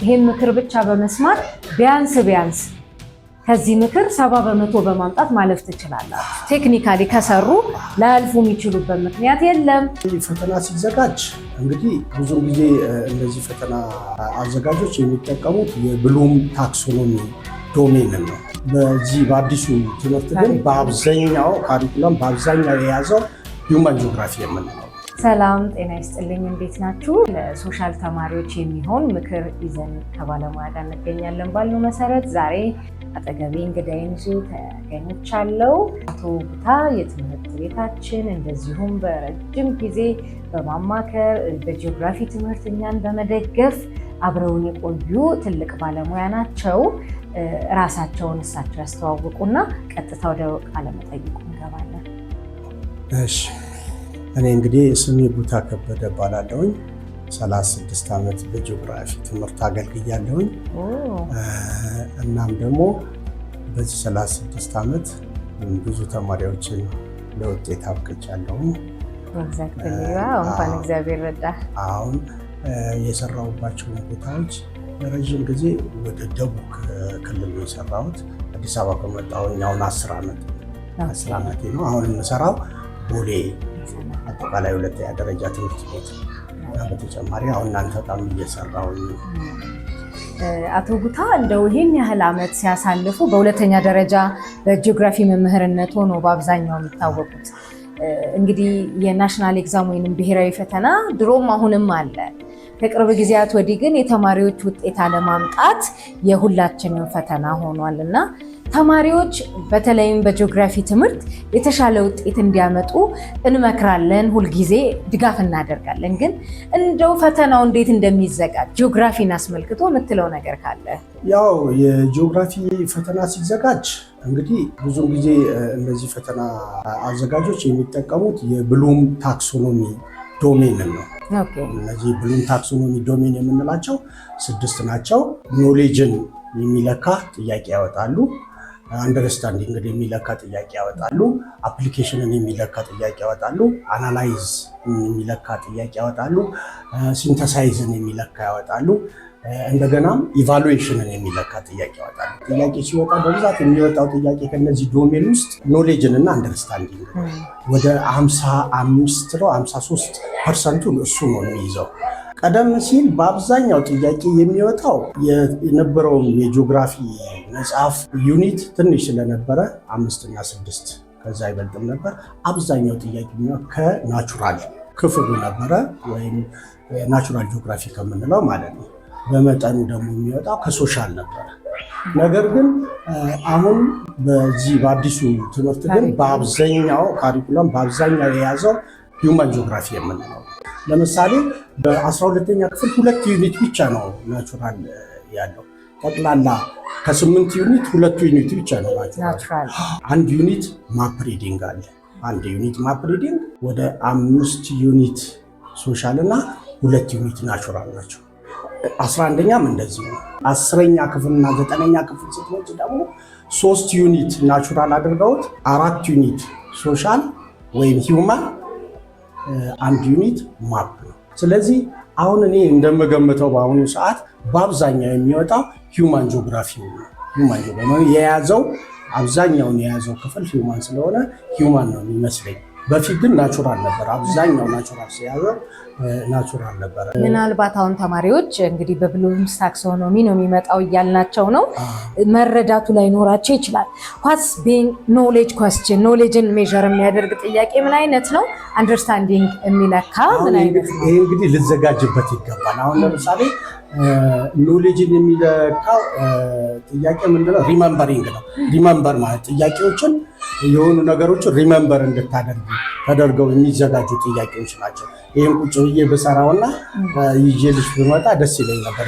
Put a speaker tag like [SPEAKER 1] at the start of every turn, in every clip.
[SPEAKER 1] ይሄን ምክር ብቻ በመስማት ቢያንስ ከዚህ ምክር 70% በማምጣት ማለፍ ትችላላችሁ። ቴክኒካሊ ከሰሩ ላያልፉ የሚችሉበት ምክንያት የለም።
[SPEAKER 2] ፈተና ሲዘጋጅ እንግዲህ ብዙ ጊዜ እነዚህ ፈተና አዘጋጆች የሚጠቀሙት የብሉም ታክሶኖሚ ዶሜን ነው። በዚህ በአዲሱ ትምህርት ግን በአብዛኛው ካሪኩለም በአብዛኛው የያዘው ሂውማን ጂኦግራፊ የምንለው።
[SPEAKER 1] ሰላም ጤና ይስጥልኝ፣ እንዴት ናችሁ? ለሶሻል ተማሪዎች የሚሆን ምክር ይዘን ከባለሙያ ጋር እንገኛለን ባልነው መሰረት ዛሬ አጠገቤ እንግዳዬን ይዤ ተገኝቻለሁ። አቶ ጉታ የትምህርት ቤታችን እንደዚሁም በረጅም ጊዜ በማማከር በጂኦግራፊ ትምህርት እኛን በመደገፍ አብረውን የቆዩ ትልቅ ባለሙያ ናቸው። ራሳቸውን እሳቸው ያስተዋውቁና ቀጥታ ወደ ቃለ መጠይቁ እንገባለን።
[SPEAKER 2] እሺ፣ እኔ እንግዲህ ስሜ ጉታ ከበደ እባላለሁኝ። 36 ዓመት በጂኦግራፊ ትምህርት አገልግያለሁኝ። እናም ደግሞ በዚህ 36 ዓመት ብዙ ተማሪዎችን ለውጤት አብቅቻለሁኝ።
[SPEAKER 1] እንኳን እግዚአብሔር ረዳ።
[SPEAKER 2] አሁን የሰራሁባቸውን ቦታዎች ለረዥም ጊዜ ወደ ደቡብ ክልል ነው የሰራሁት። አዲስ አበባ ከመጣሁኝ አሁን 10 ዓመቴ ነው። አሁን የምሰራው ቦሌ አጠቃላይ ሁለተኛ ደረጃ ትምህርት ቤት። በተጨማሪ አሁን እናንተ ጋርም እየሰራሁኝ።
[SPEAKER 1] አቶ ጉታ እንደው ይህን ያህል ዓመት ሲያሳልፉ በሁለተኛ ደረጃ በጂኦግራፊ መምህርነት ሆኖ በአብዛኛው የሚታወቁት እንግዲህ የናሽናል ኤግዛም ወይንም ብሔራዊ ፈተና ድሮም አሁንም አለ። ከቅርብ ጊዜያት ወዲህ ግን የተማሪዎች ውጤት አለማምጣት የሁላችንም ፈተና ሆኗል እና ተማሪዎች በተለይም በጂኦግራፊ ትምህርት የተሻለ ውጤት እንዲያመጡ እንመክራለን፣ ሁልጊዜ ድጋፍ እናደርጋለን። ግን እንደው ፈተናው እንዴት እንደሚዘጋጅ ጂኦግራፊን አስመልክቶ የምትለው ነገር ካለ?
[SPEAKER 2] ያው የጂኦግራፊ ፈተና ሲዘጋጅ እንግዲህ ብዙ ጊዜ እነዚህ ፈተና አዘጋጆች የሚጠቀሙት የብሉም ታክሶኖሚ ዶሜን ነው። እነዚህ ብሉም ታክሶኖሚ ዶሜን የምንላቸው 6 ናቸው። ኖሌጅን የሚለካ ጥያቄ ያወጣሉ። አንደርስታንዲንግን የሚለካ ጥያቄ ያወጣሉ። አፕሊኬሽንን የሚለካ ጥያቄ ያወጣሉ። አናላይዝ የሚለካ ጥያቄ ያወጣሉ። ሲንተሳይዝን የሚለካ ያወጣሉ። እንደገናም ኢቫሉዌሽንን የሚለካ ጥያቄ ያወጣሉ። ጥያቄ ሲወጣ በብዛት የሚወጣው ጥያቄ ከነዚህ ዶሜን ውስጥ ኖሌጅን እና አንደርስታንዲንግ ወደ 53% እሱ ነው የሚይዘው። ቀደም ሲል በአብዛኛው ጥያቄ የሚወጣው የነበረውን የጂኦግራፊ መጽሐፍ ዩኒት ትንሽ ስለነበረ 5 እና 6 ከዛ አይበልጥም ነበር። አብዛኛው ጥያቄ ከናቹራል ክፍሉ ነበረ፣ ወይም ናቹራል ጂኦግራፊ ከምንለው ማለት ነው። በመጠኑ ደግሞ የሚወጣው ከሶሻል ነበረ። ነገር ግን አሁን በዚህ በአዲሱ ትምህርት ግን በአብዛኛው ካሪኩለም በአብዛኛው የያዘው ሂውማን ጂኦግራፊ የምንለው። ለምሳሌ በ12ኛ ክፍል 2 ዩኒት ብቻ ነው ናቹራል ያለው። ጠቅላላ ከ8 ዩኒት 2 ዩኒት ብቻ ነው ናቹራል። 1 ዩኒት ማፕ ሪዲንግ አለ። 1 ዩኒት ማፕ ሪዲንግ ወደ 5 ዩኒት ሶሻል እና 2 ዩኒት ናቹራል ናቸው። 11ኛም እንደዚህ ነው። 10ኛ ክፍልና 9ኛ ክፍል ስትመጪ ደግሞ 3 ዩኒት ናቹራል አድርገውት 4 ዩኒት ሶሻል ወይም ሂውማን 1 ዩኒት ማፕ ነው። ስለዚህ አሁን እኔ እንደምገምተው በአሁኑ ሰዓት በአብዛኛው የሚወጣው ሂውማን ጂኦግራፊ ነው። ሂውማን ጂኦግራፊ የያዘው አብዛኛውን የያዘው ክፍል ሂውማን ስለሆነ ሂውማን ነው የሚመስለኝ። በፊት ግን ናቹራል ነበር። አብዛኛው ናቹራል ሲያዘው ናቹራል ነበር።
[SPEAKER 1] ምናልባት አሁን ተማሪዎች እንግዲህ በብሉምስ ታክሶኖሚ ነው የሚመጣው እያልናቸው ነው። መረዳቱ ላይ ኖራቸው ይችላል። ዋትስ ቢንግ ኖሌጅ ኳስችን ኖሌጅን ሜዥር የሚያደርግ ጥያቄ ምን አይነት ነው? አንደርስታንዲንግ የሚለካ ምን አይነት ነው?
[SPEAKER 2] ይሄ እንግዲህ ልዘጋጅበት ይገባል። አሁን ለምሳሌ ኖሌጅን የሚለካው ጥያቄ ምንድነው? ሪመምበሪንግ ነው። ሪመምበር ማለት ጥያቄዎችን የሆኑ ነገሮችን ሪመምበር እንድታደርጉ ተደርገው የሚዘጋጁ ጥያቄዎች ናቸው። ይህም ቁጭ ብዬ በሰራውና ይዤልሽ ብመጣ ደስ ይለኝ ነበር።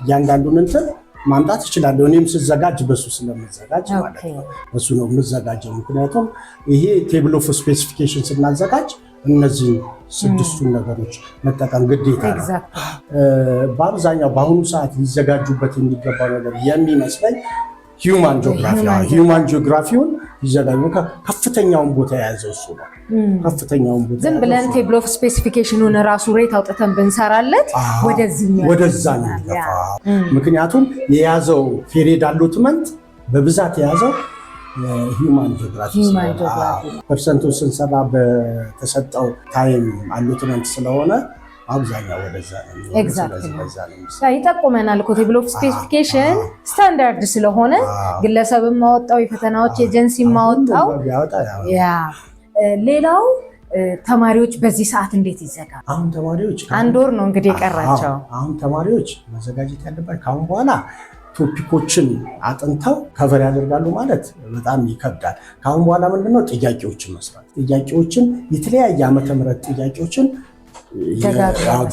[SPEAKER 2] እያንዳንዱን እንትን ማምጣት እችላለሁ። እኔም ስዘጋጅ በሱ ስለምዘጋጅ ማለት ነው። በሱ ነው የምዘጋጀው። ምክንያቱም ይሄ ቴብል ኦፍ ስፔሲፊኬሽን ስናዘጋጅ እነዚህ 6ቱን ነገሮች መጠቀም ግዴታ ነው። በአብዛኛው በአሁኑ ሰዓት ሊዘጋጁበት የሚገባው ነገር የሚመስለኝ ሂውማን ጂኦግራፊውን ይዘጋጁ። ከፍተኛውን ቦታ የያዘው እሱ ነው። ከፍተኛውን ቦታ
[SPEAKER 1] ዝም ብለን ቴብል ኦፍ ስፔሲፊኬሽኑን ራሱ ሬት አውጥተን ብንሰራለት
[SPEAKER 2] ወደዛ ነው የሚገፋው። ምክንያቱም የያዘው ፔሪድ አሎትመንት በብዛት የያዘው ሂውማን ጂኦግራፊ ፐርሰንቱን ስንሰራ በተሰጠው ታይም አሎትመንት ስለሆነ አብዛኛው ወደዛ ነው
[SPEAKER 1] ይጠቁመናል እኮ ቴብል ኦፍ ስፔሲፊኬሽን ስታንዳርድ ስለሆነ ግለሰብም ማወጣው የፈተናዎች ኤጀንሲ ማወጣው። ሌላው ተማሪዎች በዚህ ሰዓት እንዴት ይዘጋሉ?
[SPEAKER 2] አሁን ተማሪዎች
[SPEAKER 1] 1 ወር ነው እንግዲህ የቀራቸው።
[SPEAKER 2] አሁን ተማሪዎች መዘጋጀት ያለባቸው ከአሁን በኋላ ቶፒኮችን አጥንተው ከቨር ያደርጋሉ ማለት በጣም ይከብዳል። ከአሁን በኋላ ምንድነው ጥያቄዎችን መስራት፣ ጥያቄዎችን የተለያየ ዓመተ ምህረት ጥያቄዎችን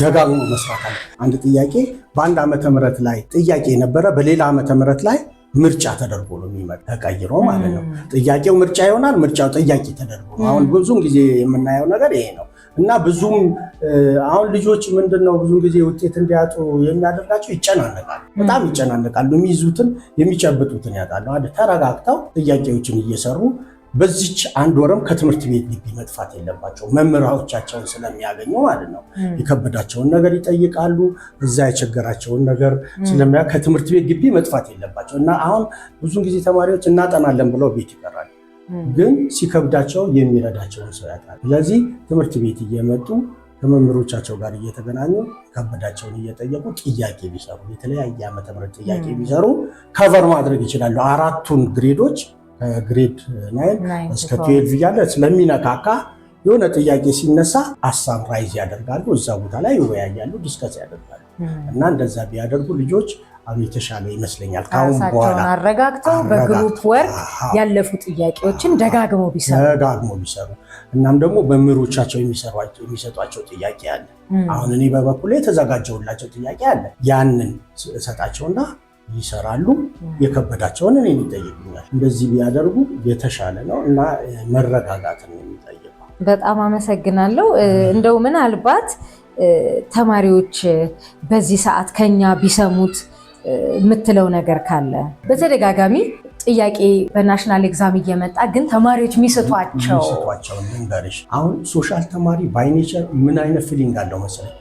[SPEAKER 2] ደጋግሞ መስራት አለ። አንድ ጥያቄ በአንድ ዓመተ ምህረት ላይ ጥያቄ የነበረ በሌላ ዓመተ ምህረት ላይ ምርጫ ተደርጎ ነው የሚመጣ ተቀይሮ ማለት ነው። ጥያቄው ምርጫ ይሆናል፣ ምርጫው ጥያቄ ተደርጎ ነው። አሁን ብዙም ጊዜ የምናየው ነገር ይሄ ነው እና ብዙም አሁን ልጆች ምንድነው ብዙም ጊዜ ውጤት እንዲያጡ የሚያደርጋቸው ይጨናነቃሉ፣ በጣም ይጨናነቃሉ። የሚይዙትን የሚጨብጡትን ያጣሉ። ተረጋግተው ጥያቄዎችን እየሰሩ በዚች 1 ወርም ከትምህርት ቤት ግቢ መጥፋት የለባቸው። መምህራኖቻቸውን ስለሚያገኙ ማለት ነው። የከበዳቸውን ነገር ይጠይቃሉ፣ እዛ የቸገራቸውን ነገር ከትምህርት ቤት ግቢ መጥፋት የለባቸው እና አሁን ብዙ ጊዜ ተማሪዎች እናጠናለን ብለው ቤት ይቀራሉ፣ ግን ሲከብዳቸው የሚረዳቸውን ሰው ያጣሉ። ስለዚህ ትምህርት ቤት እየመጡ ከመምህሮቻቸው ጋር እየተገናኙ የከበዳቸውን እየጠየቁ ጥያቄ ቢሰሩ የተለያየ ዓመተ ምህረት ጥያቄ ቢሰሩ ከቨር ማድረግ ይችላሉ። 4ቱን ግሬዶች ከግሬድ 9 እስከ 12 እያለ ስለሚነካካ የሆነ ጥያቄ ሲነሳ ሀሳብ ራይዝ ያደርጋሉ፣ እዛ ቦታ ላይ ይወያያሉ፣ ዲስከስ ያደርጋሉ እና እንደዛ ቢያደርጉ ልጆች የተሻለ ይመስለኛል። ካሁን በኋላ
[SPEAKER 1] አረጋግተው በግሩፕ ወርክ ያለፉ ጥያቄዎችን ደጋግመው ቢሰሩ
[SPEAKER 2] እናም ደግሞ መምህሮቻቸው የሚሰጧቸው ጥያቄ አለ። አሁን እኔ በበኩሌ የተዘጋጀውላቸው ጥያቄ አለ። ያንን እሰጣቸውና ይሰራሉ። የከበዳቸውን እኔን ይጠይቁኛል። እንደዚህ ቢያደርጉ የተሻለ ነው እና መረጋጋትን ነው የሚጠይቀው።
[SPEAKER 1] በጣም አመሰግናለሁ። እንደው ምናልባት ተማሪዎች በዚህ ሰዓት ከኛ ቢሰሙት የምትለው ነገር ካለ? በተደጋጋሚ ጥያቄ በናሽናል ኤግዛም እየመጣ ግን ተማሪዎች የሚስቷቸው
[SPEAKER 2] ልንገርሽ። አሁን ሶሻል ተማሪ ባይኔቸር ምን አይነት ፊሊንግ አለው መሰለኝ?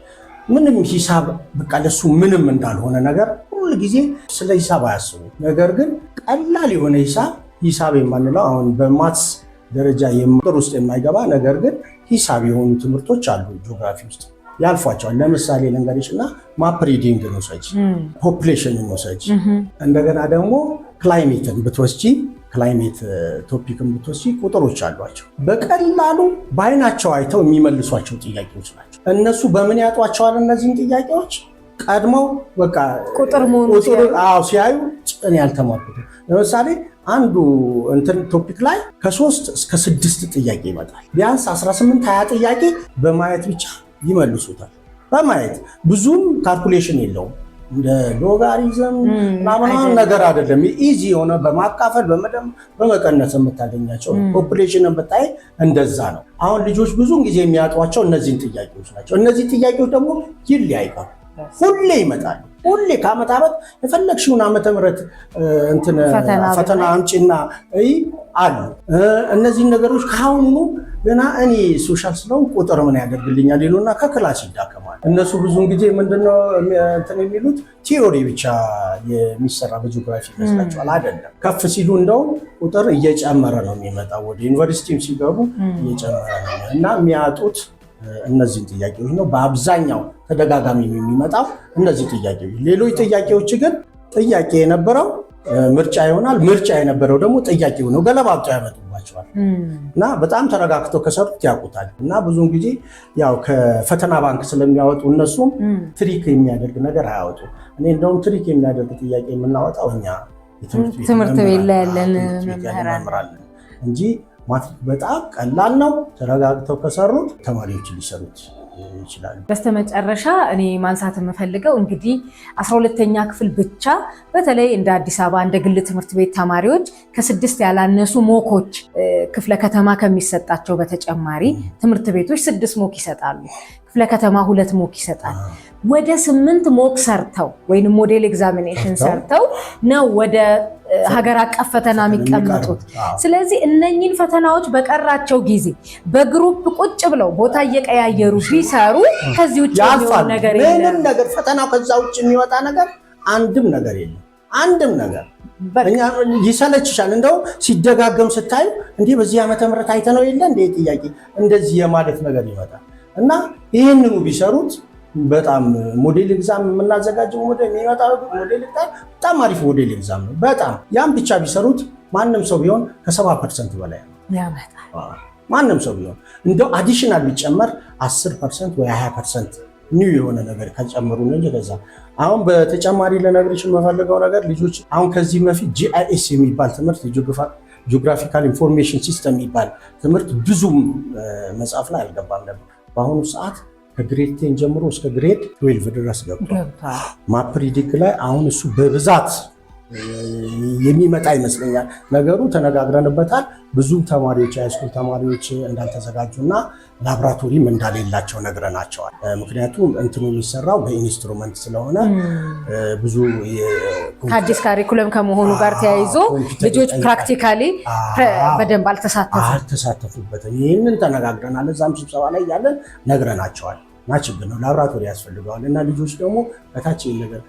[SPEAKER 2] ምንም ሂሳብ በቃ ለሱ ምንም እንዳልሆነ ነገር ሁሉ ጊዜ ስለ ሂሳብ አያስቡ። ነገር ግን ቀላል የሆነ ሂሳብ የማንለው አሁን በማትስ ደረጃ የምቅር ውስጥ የማይገባ ነገር ግን ሂሳብ የሆኑ ትምህርቶች አሉ ጂኦግራፊ ውስጥ ያልፏቸዋል። ለምሳሌ ልንገርሽ እና ማፕ ሪዲንግ እንውሰጂ፣ ፖፑሌሽን እንውሰጂ፣ እንደገና ደግሞ ክላይሜትን ብትወስጂ ክላይሜት ቶፒክን ብትወስጂ ቁጥሮች አሏቸው። በቀላሉ በአይናቸው አይተው የሚመልሷቸው ጥያቄዎች ናቸው። እነሱ በምን ያጧቸዋል? እነዚህን ጥያቄዎች ቀድመው በቃ
[SPEAKER 1] ቁጥር
[SPEAKER 2] ሲያዩ እኔ ያልተማርኩት ለምሳሌ አንዱ ቶፒክ ላይ ከ3 እስከ 6 ጥያቄ ይመጣል። ቢያንስ 18-20 ጥያቄ በማየት ብቻ ይመልሱታል። በማየት ብዙም ካልኩሌሽን የለውም። እንደ ሎጋሪዝም ምናምን ነገር አይደለም። ኢዚ የሆነ በማካፈል በመቀነስ የምታገኛቸው ፖፑሌሽንን ብታይ እንደዛ ነው። አሁን ልጆች ብዙውን ጊዜ የሚያጧቸው እነዚህን ጥያቄዎች ናቸው። እነዚህ ጥያቄዎች ደግሞ ይለያያሉ፣ ሁሌ ይመጣሉ። ሁሌ ከዓመት ዓመት የፈለግሽውን ዓመተ ምህረት ፈተና አምጪና አሉ። እነዚህን ነገሮች ከአሁኑ ገና እኔ ሶሻል ስለሆን ቁጥር ምን ያደርግልኛል ይሉና ከክላስ ይዳከማል። እነሱ ብዙውን ጊዜ ምንድነው የሚሉት ቲዮሪ ብቻ የሚሰራ በጂኦግራፊ ይመስላቸዋል። አይደለም። ከፍ ሲሉ እንደውም ቁጥር እየጨመረ ነው የሚመጣው። ወደ ዩኒቨርሲቲም ሲገቡ እየጨመረ ነው እና የሚያጡት እነዚህን ጥያቄዎች ነው። በአብዛኛው ተደጋጋሚ የሚመጣው እነዚህ ጥያቄዎች። ሌሎች ጥያቄዎች ግን ጥያቄ የነበረው ምርጫ ይሆናል፣ ምርጫ የነበረው ደግሞ ጥያቄ ሆነው ገለባብጠው ያመጡባቸዋል እና በጣም ተረጋግተው ከሰሩት ያውቁታል። እና ብዙውን ጊዜ ያው ከፈተና ባንክ ስለሚያወጡ እነሱም ትሪክ የሚያደርግ ነገር አያወጡ። እኔ እንደውም ትሪክ የሚያደርግ ጥያቄ የምናወጣው እኛ
[SPEAKER 1] ትምህርት ቤት ላይ ያለን መምህራን
[SPEAKER 2] እንጂ ማትሪክ በጣም ቀላል ነው። ተረጋግተው ከሰሩት ተማሪዎች ሊሰሩት ይችላሉ።
[SPEAKER 1] በስተመጨረሻ እኔ ማንሳት የምፈልገው እንግዲህ 12ኛ ክፍል ብቻ በተለይ እንደ አዲስ አበባ እንደ ግል ትምህርት ቤት ተማሪዎች ከ6 ያላነሱ ሞኮች ክፍለ ከተማ ከሚሰጣቸው በተጨማሪ ትምህርት ቤቶች 6 ሞክ ይሰጣሉ። ክፍለ ከተማ 2 ሞክ ይሰጣል። ወደ 8 ሞክ ሰርተው ወይም ሞዴል ኤግዛሚኔሽን ሰርተው ነው ወደ ሀገር አቀፍ ፈተና የሚቀመጡት። ስለዚህ እነኚህን ፈተናዎች በቀራቸው ጊዜ በግሩፕ ቁጭ ብለው ቦታ እየቀያየሩ ቢሰሩ ከዚህ ውጭ የሚሆን ነገር የለም።
[SPEAKER 2] ምንም ነገር ፈተናው ከዛ ውጭ የሚወጣ ነገር አንድም ነገር የለም። አንድም ነገር እኛ ይሰለችሻል። እንደው ሲደጋገም ስታዩ እንዴ በዚህ ዓመተ ምህረት አይተነው የለ እንዴ ጥያቄ እንደዚህ የማለት ነገር ይመጣል። እና ይህንኑ ቢሰሩት በጣም ሞዴል ኤግዛም የምናዘጋጀው የሚመጣው ሞዴል ኤግዛም በጣም አሪፍ ሞዴል ኤግዛም ነው። በጣም ያን ብቻ ቢሰሩት ማንም ሰው ቢሆን ከ70% በላይ ያመጣል። ማንም ሰው ቢሆን እንደው አዲሽናል ቢጨመር 10% ወይ 20% ኒው የሆነ ነገር ከጨመሩ ነው እንጂ ከዛ አሁን በተጨማሪ ለነገሮች የምፈልገው ነገር ልጆች አሁን ከዚህ በፊት GIS የሚባል ትምህርት ጂኦግራፊካል ኢንፎርሜሽን ሲስተም የሚባል ትምህርት ብዙም መጽሐፍ ላይ አልገባም ነበር። በአሁኑ ሰዓት ከግሬድ 10 ጀምሮ እስከ ግሬድ 12 ድረስ ገብቷል። ማፕ ሪዲንግ ላይ አሁን እሱ በብዛት የሚመጣ ይመስለኛል። ነገሩ ተነጋግረንበታል። ብዙም ተማሪዎች ሃይስኩል ተማሪዎች እንዳልተዘጋጁና ላብራቶሪም እንዳሌላቸው ነግረናቸዋል። ምክንያቱም እንትኑ የሚሰራው በኢንስትሩመንት ስለሆነ ብዙ
[SPEAKER 1] ከአዲስ ካሪኩለም ከመሆኑ ጋር ተያይዞ ልጆች ፕራክቲካሊ በደንብ
[SPEAKER 2] አልተሳተፉበትም። ይህንን ተነጋግረናል። እዛም ስብሰባ ላይ ያለን ነግረናቸዋል። ችግር ነው ላብራቶሪ ያስፈልገዋል እና ልጆች ደግሞ በታች ነገር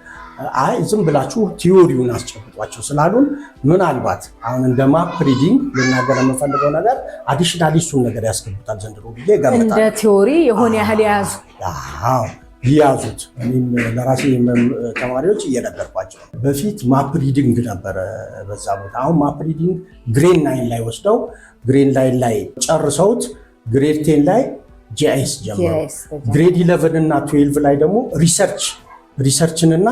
[SPEAKER 2] አይ ዝም ብላችሁ ቲዮሪውን አስጨብጧቸው ስላሉን ምናልባት አሁን እንደ ማፕ ሪዲንግ ልናገር የምፈልገው ነገር አዲሽናሊ እሱን ነገር ያስገቡታል ዘንድሮ ብዬ ገምታለሁ።
[SPEAKER 1] እንደ ቲዮሪ የሆነ ያህል
[SPEAKER 2] ያዙት። እኔም ለራሴ ተማሪዎች እየነገርኳቸው በፊት ማፕ ሪዲንግ ነበረ በዛ ቦታ። አሁን ማፕ ሪዲንግ ግሬድ 9 ላይ ወስደው ግሬድ 9 ላይ ጨርሰውት ግሬድ 10 ላይ GIS ጀመሩ። ግሬድ 11 እና 12 ላይ ደግሞ ሪሰርችን እና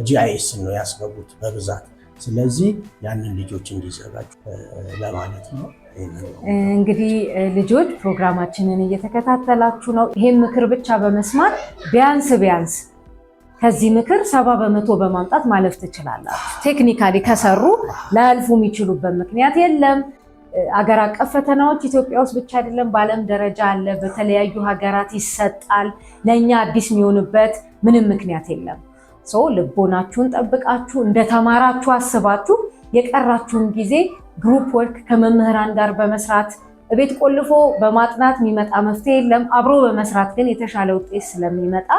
[SPEAKER 2] GIS ነው ያስገቡት በብዛት። ስለዚህ ያንን ልጆች እንዲዘጋጁ ለማለት ነው።
[SPEAKER 1] እንግዲህ ልጆች ፕሮግራማችንን እየተከታተላችሁ ነው። ይሄን ምክር ብቻ በመስማት ቢያንስ ከዚህ ምክር 70% በማምጣት ማለፍ ትችላላችሁ። ቴክኒካሊ ከሰሩ ላያልፉ የሚችሉበት ምክንያት የለም። አገር አቀፍ ፈተናዎች ኢትዮጵያ ውስጥ ብቻ አይደለም፣ በዓለም ደረጃ አለ። በተለያዩ ሀገራት ይሰጣል። ለእኛ አዲስ የሚሆንበት ምንም ምክንያት የለም። ልቦናችሁን ጠብቃችሁ እንደተማራችሁ አስባችሁ የቀራችሁን ጊዜ ግሩፕ ወርክ ከመምህራን ጋር በመስራት ቤት ቆልፎ በማጥናት የሚመጣ መፍትሄ የለም። አብሮ በመስራት ግን የተሻለ ውጤት ስለሚመጣ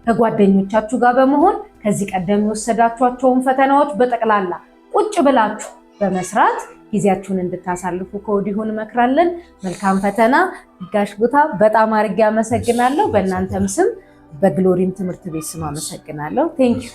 [SPEAKER 1] ከጓደኞቻችሁ ጋር በመሆን ከዚህ ቀደም የወሰዳችኋቸውን ፈተናዎች በጠቅላላ ቁጭ ብላችሁ በመስራት ጊዜያችሁን እንድታሳልፉ ከወዲሁ እንመክራለን። መልካም ፈተና። ጋሽ ጉታ በጣም አድርጌ አመሰግናለሁ። በእናንተም ስም በግሎሪም ትምህርት ቤት ስም አመሰግናለሁ። ቴንክ ዩ